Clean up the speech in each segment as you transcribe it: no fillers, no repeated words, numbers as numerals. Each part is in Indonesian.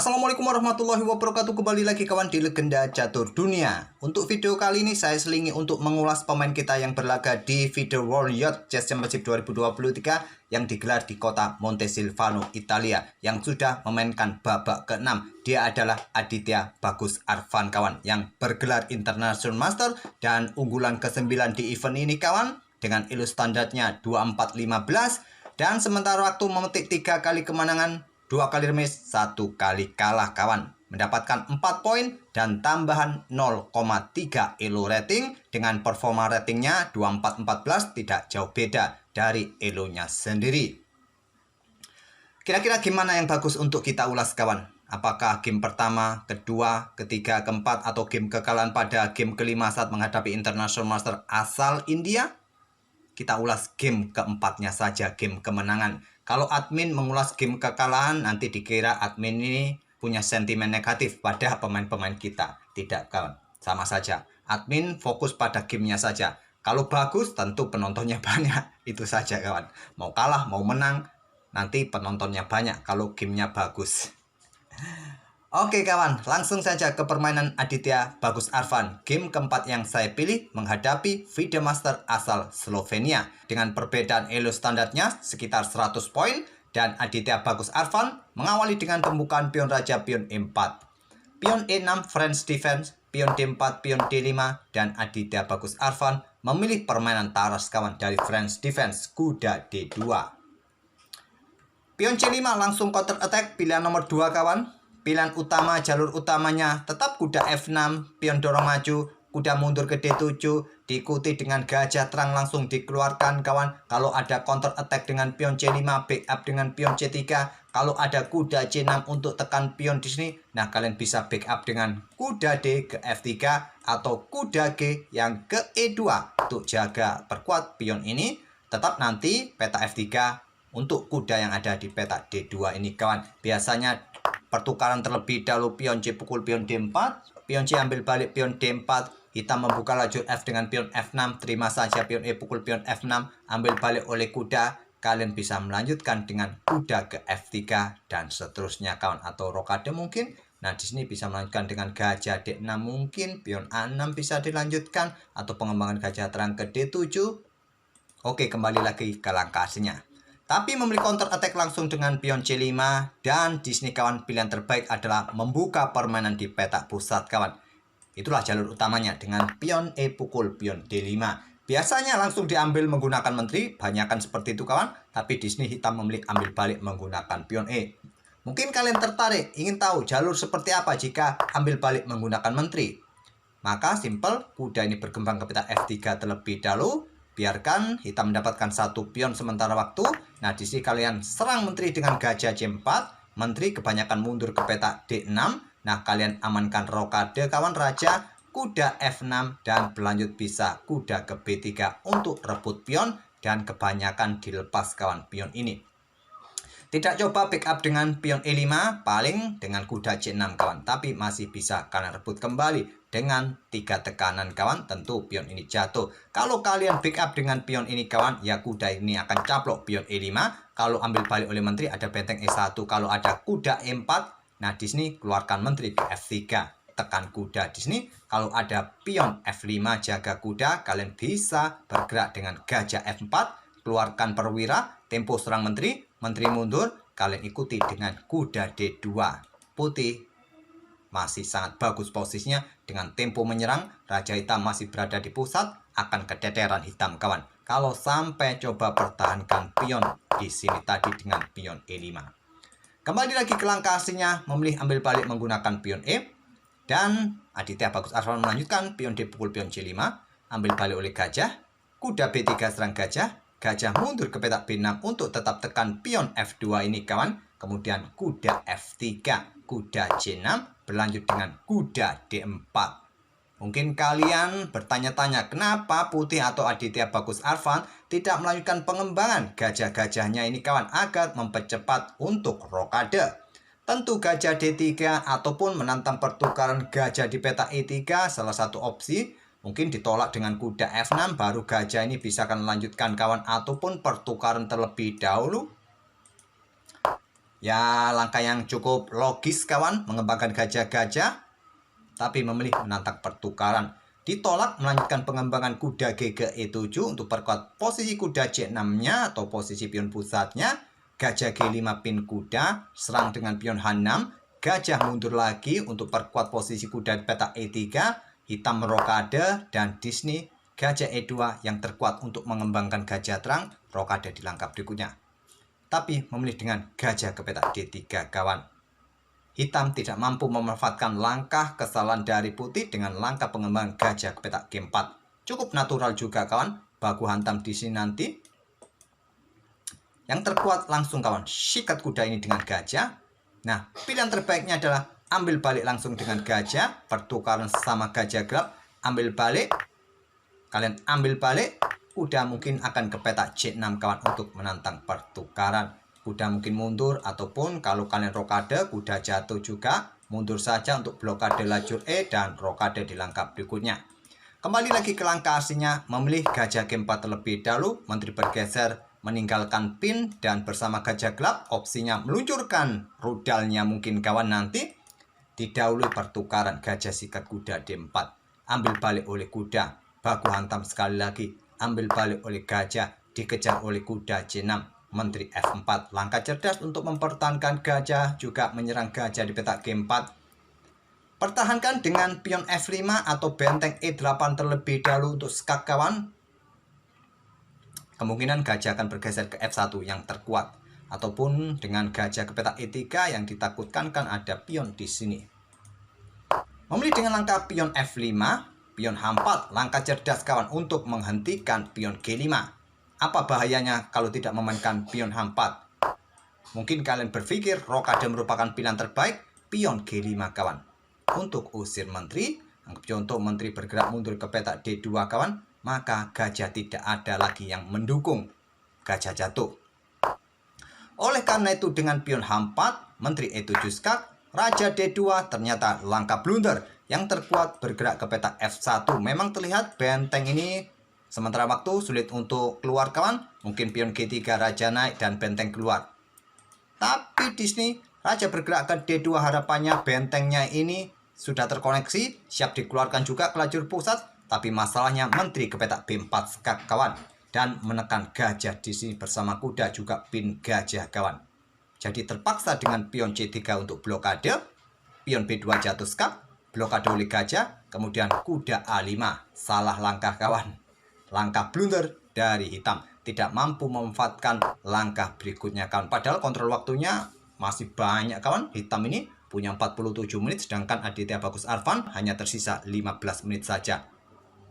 Assalamualaikum warahmatullahi wabarakatuh. Kembali lagi kawan di Legenda Catur Dunia. Untuk video kali ini saya selingi untuk mengulas pemain kita yang berlaga di FIDE World Youth Chess Championship 2023 yang digelar di kota Montesilvano, Italia, yang sudah memainkan babak ke-6. Dia adalah Aditya Bagus Arfan kawan, yang bergelar International Master dan unggulan ke-9 di event ini kawan, dengan elo standarnya 24-15 dan sementara waktu memetik 3 kali kemenangan, 2 kali remis, 1 kali kalah kawan. Mendapatkan 4 poin dan tambahan 0,3 elo rating dengan performa ratingnya 24-14, tidak jauh beda dari elonya sendiri. Kira-kira gimana yang bagus untuk kita ulas kawan? Apakah game pertama, kedua, ketiga, keempat, atau game kekalahan pada game kelima saat menghadapi International Master asal India? Kita ulas game keempatnya saja, game kemenangan. Kalau admin mengulas game kekalahan, nanti dikira admin ini punya sentimen negatif pada pemain-pemain kita. Tidak kawan, sama saja. Admin fokus pada gamenya saja. Kalau bagus, tentu penontonnya banyak. Itu saja kawan. Mau kalah, mau menang, nanti penontonnya banyak kalau gamenya bagus. Oke kawan, langsung saja ke permainan Aditya Bagus Arfan. Game keempat yang saya pilih menghadapi FIDE Master asal Slovenia. Dengan perbedaan elo standarnya sekitar 100 poin. Dan Aditya Bagus Arfan mengawali dengan pembukaan pion raja pion E4. Pion E6 French Defense, pion D4, pion D5. Dan Aditya Bagus Arfan memilih permainan taras kawan dari French Defense, kuda D2. Pion C5 langsung counter attack, pilihan nomor 2 kawan. Pilihan utama, jalur utamanya tetap kuda F6, pion dorong maju, kuda mundur ke D7, diikuti dengan gajah terang langsung dikeluarkan kawan. Kalau ada counter attack dengan pion C5, backup dengan pion C3. Kalau ada kuda C6 untuk tekan pion di sini, nah kalian bisa backup dengan kuda D ke F3 atau kuda G yang ke E2 untuk jaga perkuat pion ini. Tetap nanti peta F3 untuk kuda yang ada di peta D2 ini kawan. Biasanya pertukaran terlebih dahulu pion C pukul pion D4, pion C ambil balik pion D4, hitam membuka lajur F dengan pion F6, terima saja pion E pukul pion F6, ambil balik oleh kuda, kalian bisa melanjutkan dengan kuda ke F3 dan seterusnya kawan, atau rokade mungkin. Nah di sini bisa melanjutkan dengan gajah D6 mungkin, pion A6 bisa dilanjutkan, atau pengembangan gajah terang ke D7. Oke, kembali lagi ke langkah aslinya. Tapi memilih counter attack langsung dengan pion C5, dan di sini kawan pilihan terbaik adalah membuka permainan di peta pusat kawan. Itulah jalur utamanya dengan pion E pukul pion D5. Biasanya langsung diambil menggunakan menteri, banyakan seperti itu kawan. Tapi di sini hitam memilih ambil balik menggunakan pion E. Mungkin kalian tertarik ingin tahu jalur seperti apa jika ambil balik menggunakan menteri. Maka simple, kuda ini berkembang ke peta F3 terlebih dahulu. Biarkan hitam mendapatkan satu pion sementara waktu. Nah di sini kalian serang menteri dengan gajah C4. Menteri kebanyakan mundur ke peta D6. Nah kalian amankan rokade kawan raja, kuda F6, dan berlanjut bisa kuda ke B3 untuk rebut pion. Dan kebanyakan dilepas kawan pion ini. Tidak coba backup dengan pion E5, paling dengan kuda C6 kawan. Tapi masih bisa kalian rebut kembali dengan 3 tekanan kawan. Tentu pion ini jatuh. Kalau kalian backup dengan pion ini kawan, ya kuda ini akan caplok pion E5. Kalau ambil balik oleh menteri ada benteng E1. Kalau ada kuda E4, nah di sini keluarkan menteri ke F3. Tekan kuda di sini. Kalau ada pion F5 jaga kuda, kalian bisa bergerak dengan gajah F4. Keluarkan perwira, tempo serang menteri, menteri mundur, kalian ikuti dengan kuda D2. Putih masih sangat bagus posisinya dengan tempo menyerang, raja hitam masih berada di pusat, akan keteteran hitam kawan. Kalau sampai coba pertahankan pion di sini tadi dengan pion E5. Kembali lagi ke langkah aslinya, memilih ambil balik menggunakan pion E. Dan Aditya Bagus Arfan melanjutkan pion D pukul pion C5, ambil balik oleh gajah, kuda B3 serang gajah. Gajah mundur ke peta B6 untuk tetap tekan pion F2 ini kawan. Kemudian kuda F3, kuda C6, berlanjut dengan kuda D4. Mungkin kalian bertanya-tanya kenapa Putih atau Aditya Bagus Arfan tidak melanjutkan pengembangan gajah-gajahnya ini kawan agar mempercepat untuk rokade. Tentu gajah D3 ataupun menantang pertukaran gajah di peta E3 salah satu opsi. Mungkin ditolak dengan kuda F6, baru gajah ini bisa akan melanjutkan kawan, ataupun pertukaran terlebih dahulu. Ya, langkah yang cukup logis kawan, mengembangkan gajah-gajah, tapi memilih menantang pertukaran. Ditolak melanjutkan pengembangan kuda G ke E7 untuk perkuat posisi kuda C6-nya atau posisi pion pusatnya. Gajah G5 pin kuda, serang dengan pion H6. Gajah mundur lagi untuk perkuat posisi kuda di peta E3. Hitam merokade dan Disney gajah E2 yang terkuat untuk mengembangkan gajah terang, rokade di langkah berikutnya. Tapi memilih dengan gajah ke peta D3 kawan. Hitam tidak mampu memanfaatkan langkah kesalahan dari putih dengan langkah pengembangan gajah ke peta G4. Cukup natural juga kawan, baku hantam di sini nanti. Yang terkuat langsung kawan, sikat kuda ini dengan gajah. Nah, pilihan terbaiknya adalah ambil balik langsung dengan gajah, pertukaran sama gajah gelap, ambil balik. Kalian ambil balik, kuda mungkin akan ke peta C6 kawan untuk menantang pertukaran. Kuda mungkin mundur ataupun kalau kalian rokade, kuda jatuh juga. Mundur saja untuk blokade lajur E dan rokade di langkah berikutnya. Kembali lagi ke langkah aslinya, memilih gajah G4 terlebih dahulu. Menteri bergeser meninggalkan pin dan bersama gajah gelap opsinya meluncurkan rudalnya mungkin kawan nanti. Didahului pertukaran gajah sikat kuda D4. Ambil balik oleh kuda. Baku hantam sekali lagi, ambil balik oleh gajah, dikejar oleh kuda C6, Menteri F4. Langkah cerdas untuk mempertahankan gajah, juga menyerang gajah di peta G4. Pertahankan dengan pion F5 atau benteng E8 terlebih dahulu untuk skak kawan. Kemungkinan gajah akan bergeser ke F1 yang terkuat. Ataupun dengan gajah ke peta E3 yang ditakutkan kan ada pion di sini. Memilih dengan langkah pion F5, pion H4, langkah cerdas kawan untuk menghentikan pion G5. Apa bahayanya kalau tidak memainkan pion H4? Mungkin kalian berpikir rokade merupakan pilihan terbaik, pion G5 kawan. Untuk usir menteri, anggap contoh menteri bergerak mundur ke peta D2 kawan, maka gajah tidak ada lagi yang mendukung. Gajah jatuh. Oleh karena itu dengan pion H4, menteri E7 skak, Raja D2 ternyata langkah blunder. Yang terkuat bergerak ke peta F1. Memang terlihat benteng ini sementara waktu sulit untuk keluar kawan. Mungkin pion G3 raja naik dan benteng keluar. Tapi di sini raja bergerak ke D2, harapannya bentengnya ini sudah terkoneksi, siap dikeluarkan juga ke lajur pusat. Tapi masalahnya menteri ke peta B4 skak kawan. Dan menekan gajah di sini bersama kuda juga pin gajah kawan. Jadi terpaksa dengan pion C3 untuk blokade, pion B2 jatuh skak, blokade oleh gajah, kemudian kuda A5. Salah langkah kawan. Langkah blunder dari hitam. Tidak mampu memanfaatkan langkah berikutnya kawan. Padahal kontrol waktunya masih banyak kawan. Hitam ini punya 47 menit, sedangkan Aditya Bagus Arvan hanya tersisa 15 menit saja.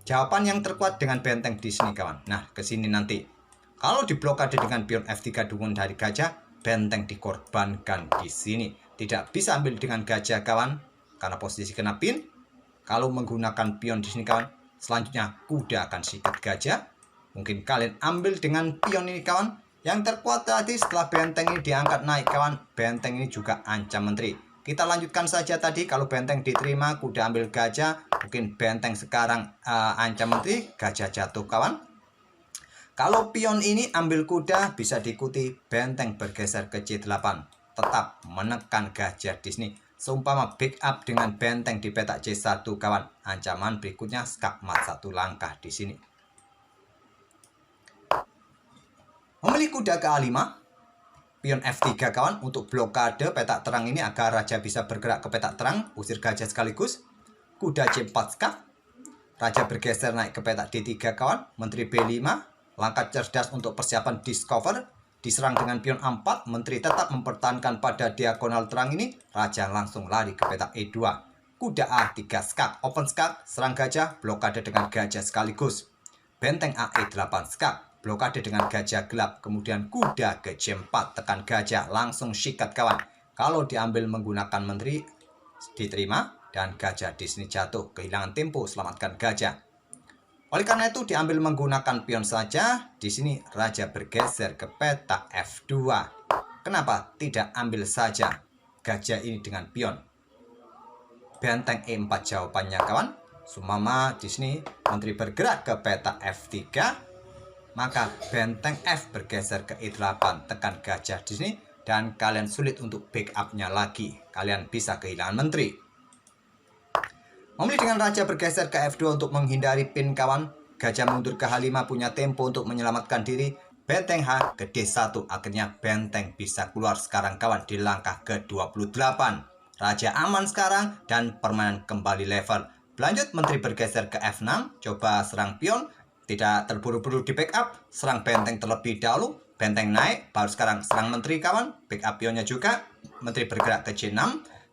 Jawaban yang terkuat dengan benteng di sini kawan. Nah, ke sini nanti. Kalau diblokade dengan pion F3 dukungan dari gajah, benteng dikorbankan di sini. Tidak bisa ambil dengan gajah kawan, karena posisi kena pin. Kalau menggunakan pion di sini kawan, selanjutnya kuda akan sikat gajah. Mungkin kalian ambil dengan pion ini kawan. Yang terkuat tadi setelah benteng ini diangkat naik kawan, benteng ini juga ancam menteri. Kita lanjutkan saja tadi, kalau benteng diterima, kuda ambil gajah. Mungkin benteng sekarang ancam menteri, gajah jatuh kawan. Kalau pion ini ambil kuda, bisa diikuti benteng bergeser ke C8. Tetap menekan gajah di sini. Seumpama backup dengan benteng di peta C1 kawan. Ancaman berikutnya skak mat satu langkah di sini. Memilih kuda ke A5. Pion F3 kawan untuk blokade peta terang ini agar raja bisa bergerak ke peta terang, usir gajah sekaligus. Kuda C4 skak. Raja bergeser naik ke peta D3 kawan, menteri B5. Langkah cerdas untuk persiapan discover. Diserang dengan pion A4, menteri tetap mempertahankan pada diagonal terang ini. Raja langsung lari ke peta E2. Kuda A3 skak, open skak, serang gajah, blokade dengan gajah sekaligus. Benteng AE8 skak, blokade dengan gajah gelap. Kemudian kuda ke C4, tekan gajah, langsung sikat kawan. Kalau diambil menggunakan menteri, diterima. Dan gajah di sini jatuh, kehilangan tempo, selamatkan gajah. Oleh karena itu diambil menggunakan pion saja. Di sini raja bergeser ke peta F2. Kenapa tidak ambil saja gajah ini dengan pion? Benteng E4 jawabannya kawan. Sumama di sini menteri bergerak ke peta F3. Maka benteng F bergeser ke E8, tekan gajah di sini. dan kalian sulit untuk backupnya lagi. Kalian bisa kehilangan menteri. Memilih dengan raja bergeser ke F2 untuk menghindari pin kawan. Gajah mundur ke H5 punya tempo untuk menyelamatkan diri. Benteng H ke D1. Akhirnya benteng bisa keluar sekarang kawan di langkah ke-28. Raja aman sekarang dan permainan kembali level. Berlanjut menteri bergeser ke F6. Coba serang pion. Tidak terburu-buru di backup. Serang benteng terlebih dahulu. Benteng naik. Baru sekarang serang menteri kawan. Backup pionnya juga. Menteri bergerak ke C6.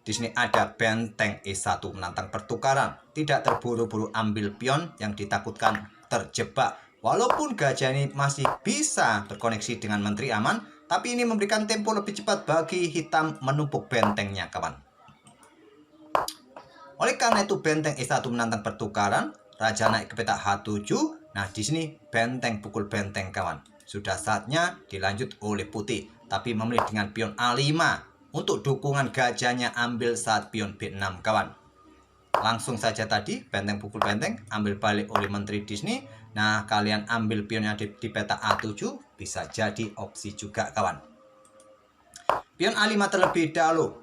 Di sini ada benteng E1 menantang pertukaran. Tidak terburu-buru ambil pion yang ditakutkan terjebak. Walaupun gajah ini masih bisa berkoneksi dengan menteri aman, tapi ini memberikan tempo lebih cepat bagi hitam menumpuk bentengnya kawan. Oleh karena itu benteng E1 menantang pertukaran, raja naik ke peta H7. Nah di sini benteng pukul benteng kawan. Sudah saatnya dilanjut oleh putih, tapi memilih dengan pion A5 untuk dukungan gajahnya ambil saat pion B6 kawan. Langsung saja tadi benteng pukul benteng ambil balik oleh menteri di sini. Nah kalian ambil pionnya di peta A7 bisa jadi opsi juga kawan. Pion A5 terlebih dahulu.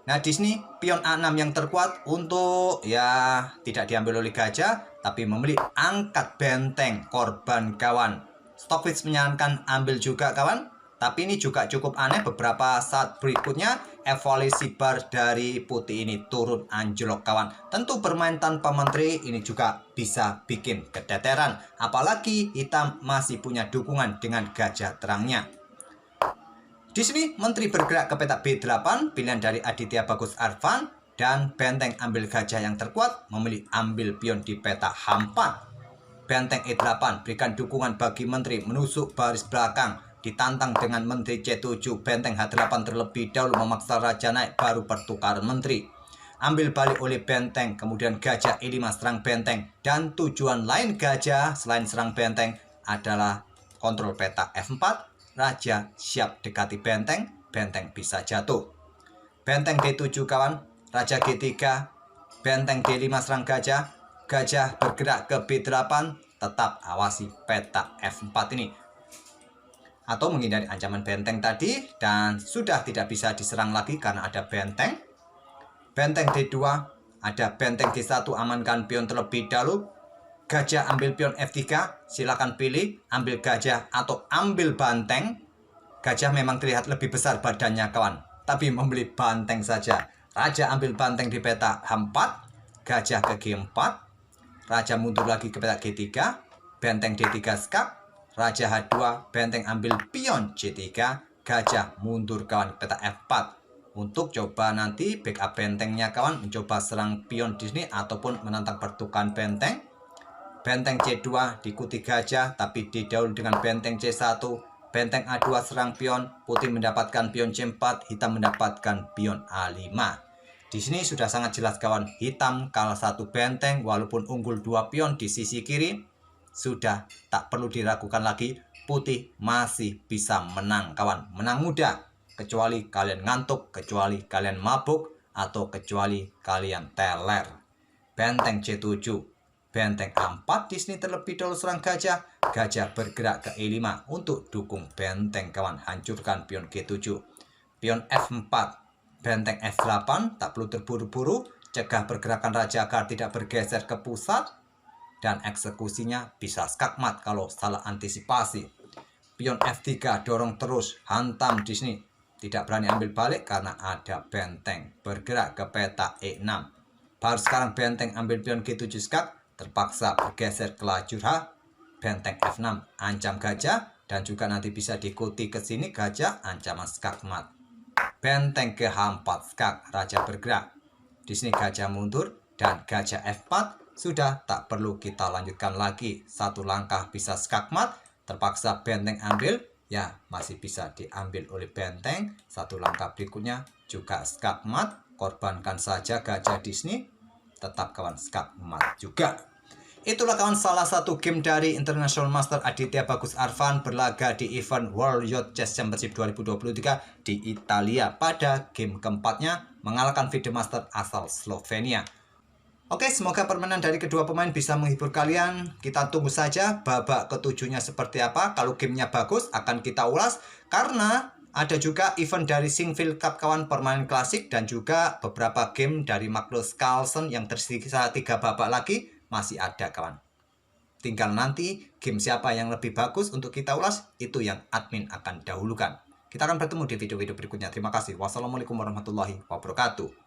Nah di sini pion A6 yang terkuat untuk ya tidak diambil oleh gajah, tapi memilih angkat benteng korban kawan. Stockfish menyarankan ambil juga kawan. Tapi ini juga cukup aneh, beberapa saat berikutnya evolusi bar dari putih ini turun anjlok kawan. Tentu bermain tanpa menteri ini juga bisa bikin keteteran. Apalagi hitam masih punya dukungan dengan gajah terangnya. Di sini menteri bergerak ke peta B8, pilihan dari Aditya Bagus Arfan. Dan benteng ambil gajah yang terkuat memilih ambil pion di peta H4. Benteng E8 berikan dukungan bagi menteri menusuk baris belakang. Ditantang dengan menteri C7, benteng H8 terlebih dahulu memaksa raja naik baru pertukaran menteri. Ambil balik oleh benteng, kemudian gajah E5 serang benteng. Dan tujuan lain gajah selain serang benteng adalah kontrol peta F4. Raja siap dekati benteng, benteng bisa jatuh. Benteng D7 kawan, raja G3, benteng D5 serang gajah. Gajah bergerak ke B8, tetap awasi peta F4 ini. Atau menghindari ancaman benteng tadi dan sudah tidak bisa diserang lagi karena ada benteng. Benteng D2, ada benteng G1 amankan pion terlebih dahulu. Gajah ambil pion F3, silakan pilih ambil gajah atau ambil banteng. Gajah memang terlihat lebih besar badannya kawan, tapi membeli banteng saja. Raja ambil banteng di peta H4, gajah ke G4, raja mundur lagi ke peta G3, benteng D3 skak. Raja H2, benteng ambil pion C3, gajah mundur kawan peta F4. Untuk coba nanti backup bentengnya kawan, mencoba serang pion di sini ataupun menantang pertukaran benteng. Benteng C2 diikuti gajah tapi didahului dengan benteng C1. Benteng A2 serang pion, putih mendapatkan pion C4, hitam mendapatkan pion A5. Di sini sudah sangat jelas kawan, hitam kalah satu benteng walaupun unggul 2 pion di sisi kiri. Sudah tak perlu diragukan lagi, putih masih bisa menang kawan, menang mudah. Kecuali kalian ngantuk, kecuali kalian mabuk, atau kecuali kalian teler. Benteng C7, benteng A4 di sini terlebih dahulu serang gajah. Gajah bergerak ke E5 untuk dukung benteng kawan, hancurkan pion G7. Pion F4, benteng F8 tak perlu terburu-buru, cegah pergerakan raja agar tidak bergeser ke pusat. Dan eksekusinya bisa skakmat kalau salah antisipasi. Pion F3 dorong terus, hantam di sini. Tidak berani ambil balik karena ada benteng. Bergerak ke peta E6. Baru sekarang benteng ambil pion G7 skak, terpaksa bergeser ke lajur H. Benteng F6 ancam gajah dan juga nanti bisa diikuti ke sini gajah ancaman skakmat. Benteng ke H4 skak, raja bergerak. Di sini gajah mundur dan gajah F4. Sudah tak perlu kita lanjutkan lagi. Satu langkah bisa skakmat. Terpaksa benteng ambil. Ya masih bisa diambil oleh benteng. Satu langkah berikutnya juga skakmat. Korbankan saja gajah di sini. Tetap kawan skakmat juga. Itulah kawan salah satu game dari International Master Aditya Bagus Arfan berlaga di event World Yacht Chess Championship 2023 di Italia. Pada game keempatnya mengalahkan FIDE Master asal Slovenia. Oke, semoga permainan dari kedua pemain bisa menghibur kalian. Kita tunggu saja babak ketujuhnya seperti apa. Kalau gamenya bagus akan kita ulas. Karena Ada juga event dari Sinquefield Cup kawan, permainan klasik, dan juga beberapa game dari Magnus Carlsen yang tersisa 3 babak lagi masih ada kawan. Tinggal nanti game siapa yang lebih bagus untuk kita ulas, itu yang admin akan dahulukan. Kita akan bertemu di video-video berikutnya. Terima kasih. Wassalamualaikum warahmatullahi wabarakatuh.